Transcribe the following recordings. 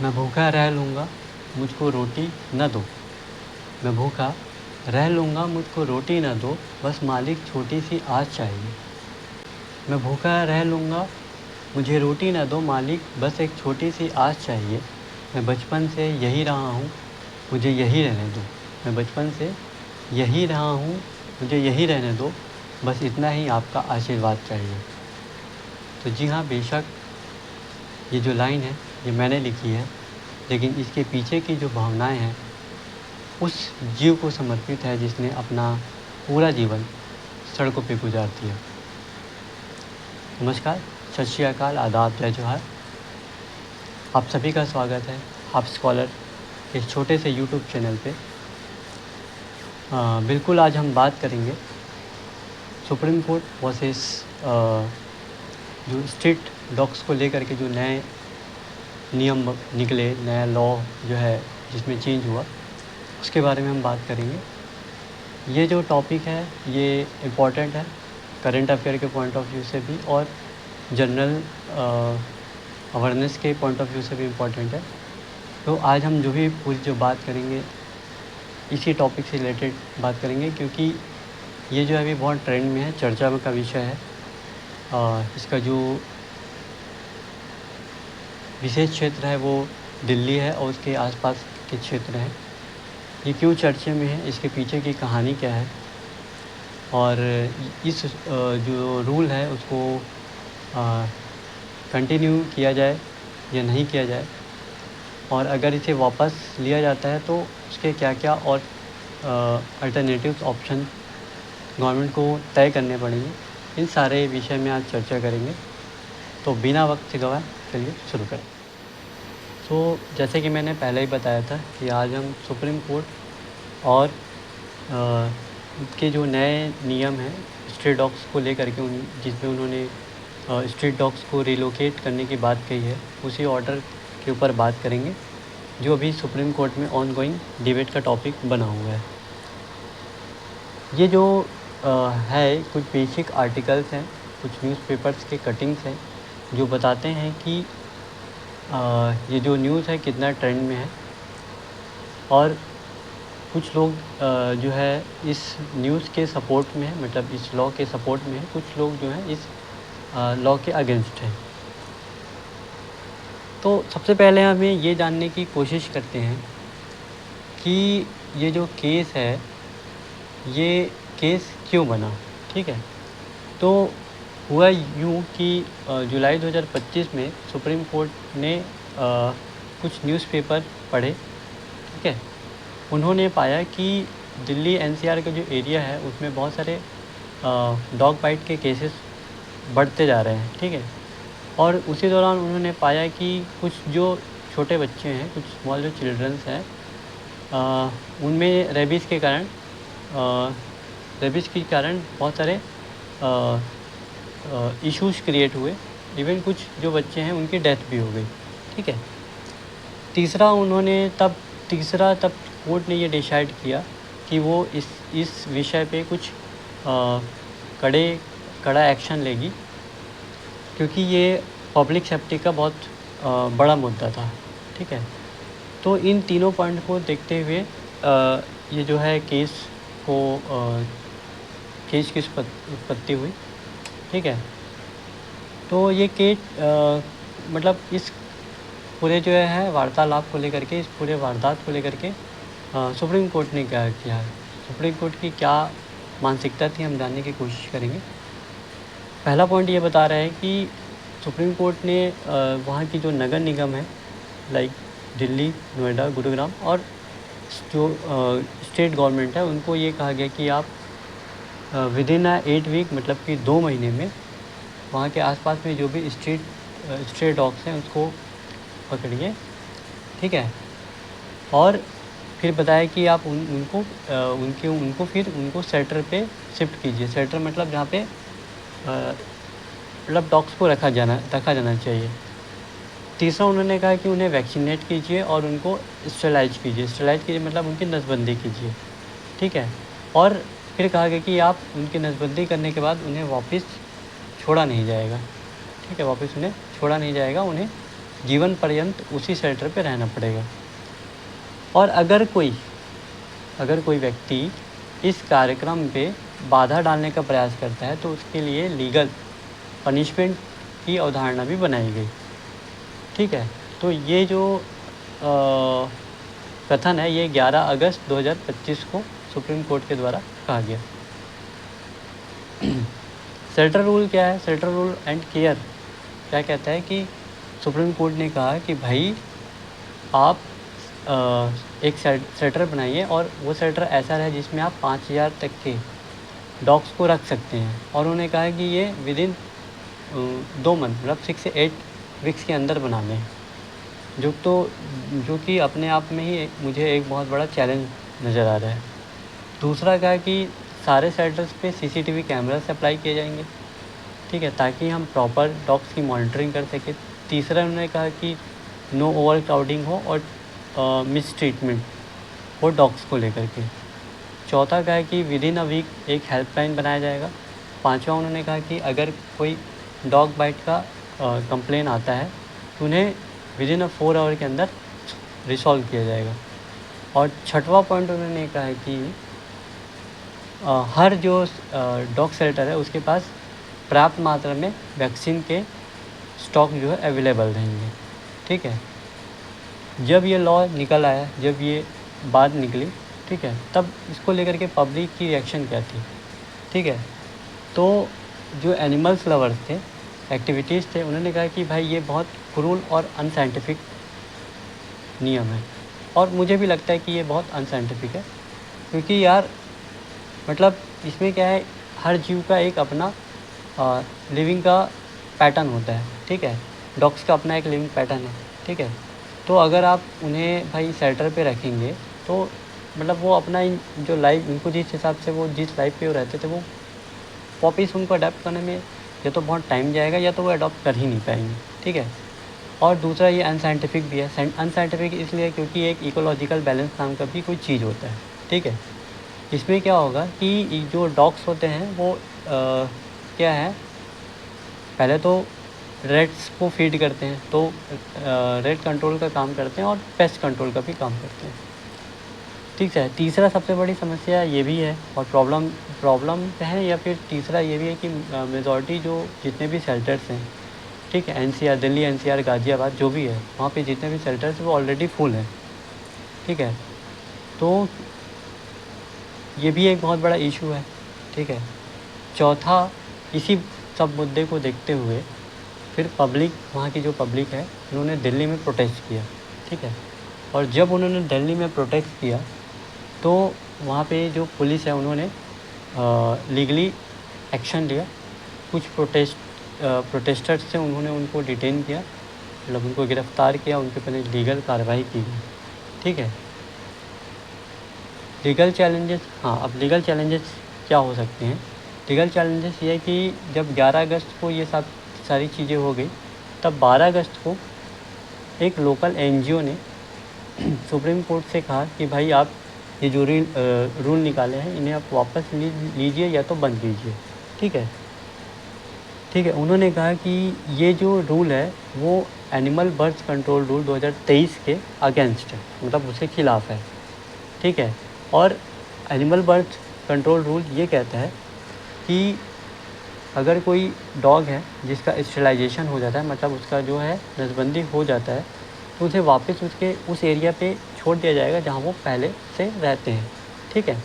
मैं भूखा रह लूँगा, मुझको रोटी न दो। मैं भूखा रह लूँगा, मुझको रोटी न दो, बस मालिक छोटी सी आस चाहिए। मैं भूखा रह लूँगा, मुझे रोटी न दो मालिक, बस एक छोटी सी आस चाहिए। मैं बचपन से यही रहा हूँ, मुझे यही रहने दो। मैं बचपन से यही रहा हूँ, मुझे यही रहने दो, बस इतना ही आपका आशीर्वाद चाहिए। तो जी हाँ, बेशक ये जो लाइन है ये मैंने लिखी है, लेकिन इसके पीछे की जो भावनाएं हैं उस जीव को समर्पित है जिसने अपना पूरा जीवन सड़कों पे गुजार दिया। नमस्कार, सत श्री अकाल, आदाब, जय जोहार। आप सभी का स्वागत है आप स्कॉलर इस छोटे से यूट्यूब चैनल पे। बिल्कुल आज हम बात करेंगे सुप्रीम कोर्ट वर्सेस जो स्ट्रीट डॉग्स को लेकर के जो नए नियम निकले, नया लॉ जो है जिसमें चेंज हुआ, उसके बारे में हम बात करेंगे। ये जो टॉपिक है ये इम्पॉर्टेंट है करंट अफेयर के पॉइंट ऑफ व्यू से भी और जनरल अवेयरनेस के पॉइंट ऑफ व्यू से भी इम्पॉर्टेंट है। तो आज हम जो भी पूरी जो बात करेंगे इसी टॉपिक से रिलेटेड बात करेंगे, क्योंकि ये जो है अभी बहुत ट्रेंड में है, चर्चा का विषय है। इसका जो विशेष क्षेत्र है वो दिल्ली है और उसके आसपास के क्षेत्र हैं। ये क्यों चर्चे में है, इसके पीछे की कहानी क्या है, और इस जो रूल है उसको कंटिन्यू किया जाए या नहीं किया जाए, और अगर इसे वापस लिया जाता है तो उसके क्या क्या और अल्टरनेटिव ऑप्शन गवर्नमेंट को तय करने पड़ेंगे। इन सारे विषय में आज चर्चा करेंगे। तो बिना वक्त गवाए चलिए शुरू करें। तो जैसे कि मैंने पहले ही बताया था कि आज हम सुप्रीम कोर्ट और के जो नए नियम हैं स्ट्रीट डॉग्स को लेकर के जिसमें उन्होंने स्ट्रीट डॉग्स को रिलोकेट करने की बात कही है, उसी ऑर्डर के ऊपर बात करेंगे जो अभी सुप्रीम कोर्ट में ऑनगोइंग डिबेट का टॉपिक बना हुआ है। ये जो है कुछ बेसिक आर्टिकल्स हैं, कुछ न्यूज़पेपर्स के कटिंग्स हैं जो बताते हैं कि ये जो न्यूज़ है कितना ट्रेंड में है, और कुछ लोग जो है इस न्यूज़ के सपोर्ट में है, मतलब इस लॉ के सपोर्ट में है, कुछ लोग जो हैं इस लॉ के अगेंस्ट हैं। तो सबसे पहले हमें ये जानने की कोशिश करते हैं कि ये जो केस है ये केस क्यों बना। ठीक है, तो हुआ यूँ कि जुलाई 2025 में सुप्रीम कोर्ट ने कुछ न्यूज़पेपर पढ़े। ठीक है, उन्होंने पाया कि दिल्ली एनसीआर का जो एरिया है उसमें बहुत सारे डॉग बाइट के केसेस बढ़ते जा रहे हैं। ठीक है, और उसी दौरान उन्होंने पाया कि कुछ जो छोटे बच्चे हैं, कुछ स्मॉल जो चिल्ड्रंस हैं, उनमें रेबीज़ के कारण बहुत सारे इश्यूज़ क्रिएट हुए। इवन कुछ जो बच्चे हैं उनकी डेथ भी हो गई। ठीक है, तब कोर्ट ने ये डिसाइड किया कि वो इस विषय पे कुछ कड़ा एक्शन लेगी, क्योंकि ये पब्लिक सेफ्टी का बहुत बड़ा मुद्दा था। ठीक है, तो इन तीनों पॉइंट को देखते हुए ये जो है केस की उत्पत्ति हुई। ठीक है, तो ये केस मतलब इस पूरे जो है वार्तालाप को लेकर के, इस पूरे वारदात को लेकर के सुप्रीम कोर्ट ने क्या किया है, सुप्रीम कोर्ट की क्या मानसिकता थी, हम जानने की कोशिश करेंगे। पहला पॉइंट ये बता रहा है कि सुप्रीम कोर्ट ने वहाँ की जो नगर निगम है लाइक दिल्ली, नोएडा, गुरुग्राम, और जो स्टेट गवर्नमेंट है उनको ये कहा गया कि आप विदिन 8 वीक, मतलब कि 2 महीने में वहाँ के आसपास में जो भी स्ट्रीट डॉग्स हैं उसको पकड़िए। ठीक है, और फिर बताया कि आप उनको शेल्टर पे शिफ्ट कीजिए। शेल्टर मतलब जहाँ पे मतलब डॉग्स को रखा जाना चाहिए। तीसरा उन्होंने कहा कि उन्हें वैक्सीनेट कीजिए और उनको स्टेलाइज कीजिए मतलब उनकी नसबंदी कीजिए। ठीक है, और फिर कहा गया कि आप उनकी नसबंदी करने के बाद उन्हें वापस छोड़ा नहीं जाएगा। ठीक है, वापस उन्हें छोड़ा नहीं जाएगा, उन्हें जीवन पर्यंत उसी शेल्टर पे रहना पड़ेगा। और अगर कोई व्यक्ति इस कार्यक्रम पे बाधा डालने का प्रयास करता है तो उसके लिए लीगल पनिशमेंट की अवधारणा भी बनाई गई। ठीक है, तो ये जो कथन है ये 11 अगस्त 2025 को सुप्रीम कोर्ट के द्वारा कहा गया। शेल्टर रूल क्या है? शेल्टर रूल एंड केयर क्या कहता है कि सुप्रीम कोर्ट ने कहा कि भाई आप एक शेल्टर बनाइए और वो शेल्टर ऐसा रहे जिसमें आप 5000 तक के डॉग्स को रख सकते हैं। और उन्होंने कहा कि ये विदिन 2 मंथ मतलब 6 से 8 वीक्स के अंदर बनाने हैं, जो कि अपने आप में ही मुझे एक बहुत बड़ा चैलेंज नज़र आ रहा है। दूसरा कहा कि सारे शेल्टर्स पे CCTV कैमरास अप्लाई किए जाएंगे, ठीक है, ताकि हम प्रॉपर डॉग्स की मॉनिटरिंग कर सकें। तीसरा उन्होंने कहा कि नो ओवर क्राउडिंग हो और मिस ट्रीटमेंट हो डॉग्स को लेकर के। चौथा कहा कि विदिन अ वीक एक हेल्पलाइन बनाया जाएगा। पांचवा उन्होंने कहा कि अगर कोई डॉग बाइट का कंप्लेन आता है तो उन्हें विदिन अ 4 आवर के अंदर रिसॉल्व किया जाएगा। और छठवां पॉइंट उन्होंने कहा है कि हर जो डॉग शेल्टर है उसके पास पर्याप्त मात्रा में वैक्सीन के स्टॉक जो है अवेलेबल रहेंगे। ठीक है, जब ये लॉ निकल आया, जब ये बात निकली, ठीक है, तब इसको लेकर के पब्लिक की रिएक्शन क्या थी? ठीक है, तो जो एनिमल्स लवर्स थे, एक्टिविटीज़ थे, उन्होंने कहा कि भाई ये बहुत क्रूल और अनसाइंटिफिक नियम है। और मुझे भी लगता है कि ये बहुत अनसाइंटिफिक है, क्योंकि यार मतलब इसमें क्या है, हर जीव का एक अपना लिविंग का पैटर्न होता है। ठीक है, डॉग्स का अपना एक लिविंग पैटर्न है। ठीक है, तो अगर आप उन्हें भाई शेल्टर पे रखेंगे तो मतलब वो अपना जो लाइफ, उनको जिस हिसाब से वो जिस लाइफ पे वो रहते थे, वो वापिस उनको अडेप्ट करने में या तो बहुत टाइम जाएगा या तो वो अडॉप्ट कर ही नहीं पाएंगे। ठीक है, और दूसरा ये अनसाइंटिफिक भी है। अनसाइंटिफिक इसलिए क्योंकि एक इकोलॉजिकल बैलेंस नाम का भी कोई चीज़ होता है। ठीक है, इसमें क्या होगा कि जो डॉग्स होते हैं वो क्या है, पहले तो रेट्स को फीड करते हैं, तो रेट कंट्रोल का काम करते हैं और पेस्ट कंट्रोल का भी काम करते हैं। ठीक है, तीसरा सबसे बड़ी समस्या ये भी है और प्रॉब्लम है, या फिर तीसरा ये भी है कि मेजॉरिटी जो जितने भी शेल्टर्स हैं, ठीक है, NCR दिल्ली, NCR गाज़ियाबाद जो भी है, वहाँ पे जितने भी शेल्टर्स वो ऑलरेडी फुल हैं। ठीक है, तो ये भी एक बहुत बड़ा इशू है। ठीक है, चौथा, इसी सब मुद्दे को देखते हुए फिर पब्लिक, वहाँ की जो पब्लिक है, उन्होंने दिल्ली में प्रोटेस्ट किया। ठीक है, और जब उन्होंने दिल्ली में प्रोटेस्ट किया तो वहाँ पे जो पुलिस है उन्होंने लीगली एक्शन लिया। कुछ प्रोटेस्टर्स से उन्होंने उनको डिटेन किया, मतलब उनको गिरफ़्तार किया, उनके ऊपर लीगल कार्रवाई की गई। ठीक है, लीगल चैलेंजेस, हाँ, अब लीगल चैलेंजेस क्या हो सकते हैं? लीगल चैलेंजेस ये है कि जब 11 अगस्त को ये सारी चीज़ें हो गई, तब 12 अगस्त को एक लोकल NGO ने सुप्रीम कोर्ट से कहा कि भाई आप ये जो रूल निकाले हैं इन्हें आप वापस लीजिए या तो बंद कीजिए। ठीक है, ठीक है, उन्होंने कहा कि ये जो रूल है वो एनिमल बर्थ कंट्रोल रूल 2023 के अगेंस्ट है, मतलब उसके ख़िलाफ़ है। ठीक है, और एनिमल बर्थ कंट्रोल रूल ये कहता है कि अगर कोई डॉग है जिसका स्टेरिलाइजेशन हो जाता है, मतलब उसका जो है नसबंदी हो जाता है, तो उसे वापस उसके उस एरिया पे छोड़ दिया जाएगा जहाँ वो पहले से रहते हैं। ठीक है,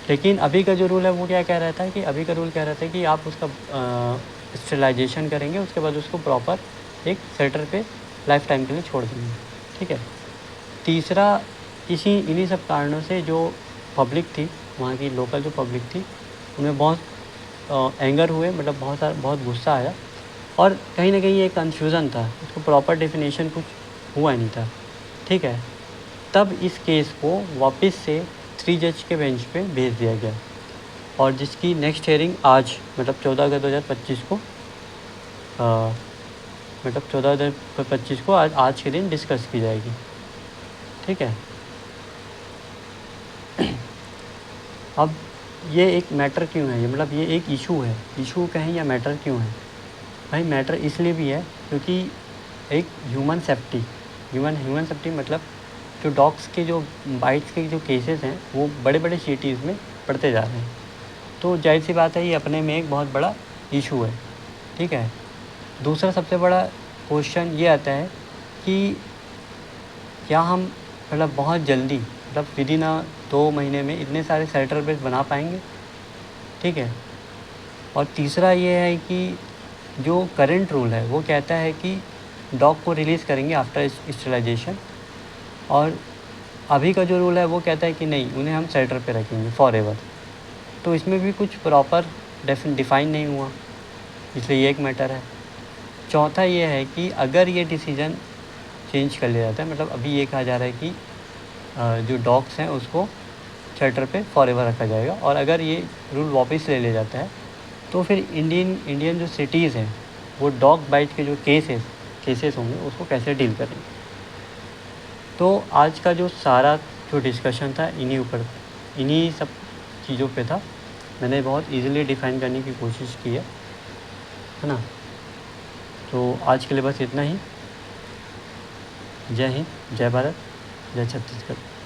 लेकिन अभी का जो रूल है वो क्या कह रहा था कि अभी का रूल कह रहा था कि आप उसका स्टेरिलाइजेशन करेंगे, उसके बाद उसको प्रॉपर एक शेल्टर पे लाइफ टाइम के लिए छोड़ देंगे। ठीक है, तीसरा, इन्हीं सब कारणों से जो पब्लिक थी, वहाँ की लोकल जो पब्लिक थी, उन्हें बहुत एंगर हुए, मतलब बहुत गुस्सा आया, और कहीं ना कहीं एक कन्फ्यूज़न था, उसको प्रॉपर डेफिनेशन कुछ हुआ नहीं था। ठीक है, तब इस केस को वापस से 3 जज के बेंच पे भेज दिया गया, और जिसकी नेक्स्ट हियरिंग आज मतलब 14 अगस्त 2025 को मतलब 14 अगस्त 2025 को आज के दिन डिस्कस की जाएगी। ठीक है, अब ये एक मैटर क्यों है, मतलब ये एक इशू है, इशू कहें या मैटर क्यों है? भाई मैटर इसलिए भी है क्योंकि एक ह्यूमन सेफ्टी मतलब जो डॉग्स के जो बाइट्स के जो केसेस हैं वो बड़े बड़े सिटीज़ में बढ़ते जा रहे हैं। तो जाहिर सी बात है ये अपने में एक बहुत बड़ा इशू है, ठीक है। दूसरा सबसे बड़ा क्वेश्चन ये आता है कि क्या हम मतलब बहुत जल्दी मतलब विदिन 2 महीने में इतने सारे शेल्टर बेड बना पाएंगे, ठीक है। और तीसरा ये है कि जो करंट रूल है वो कहता है कि डॉग को रिलीज़ करेंगे आफ्टर स्टेरिलाइजेशन, और अभी का जो रूल है वो कहता है कि नहीं, उन्हें हम शेल्टर पे रखेंगे फॉर एवर। तो इसमें भी कुछ प्रॉपर डिफ़ाइन नहीं हुआ, इसलिए ये एक मैटर है। चौथा ये है कि अगर ये डिसीजन चेंज कर लिया जाता है, मतलब अभी ये कहा जा रहा है कि जो डॉग्स हैं उसको शेल्टर पे फॉर एवर रखा जाएगा, और अगर ये रूल वापस ले लिया जाता है तो फिर इंडियन जो सिटीज़ हैं वो डॉग बाइट के जो केसेस होंगे उसको कैसे डील करेंगे। तो आज का जो सारा जो डिस्कशन था इन्हीं सब चीज़ों पे था। मैंने बहुत इजीली डिफ़ाइन करने की कोशिश की है ना। तो आज के लिए बस इतना ही। जय हिंद, जय भारत, जय छत्तीसगढ़।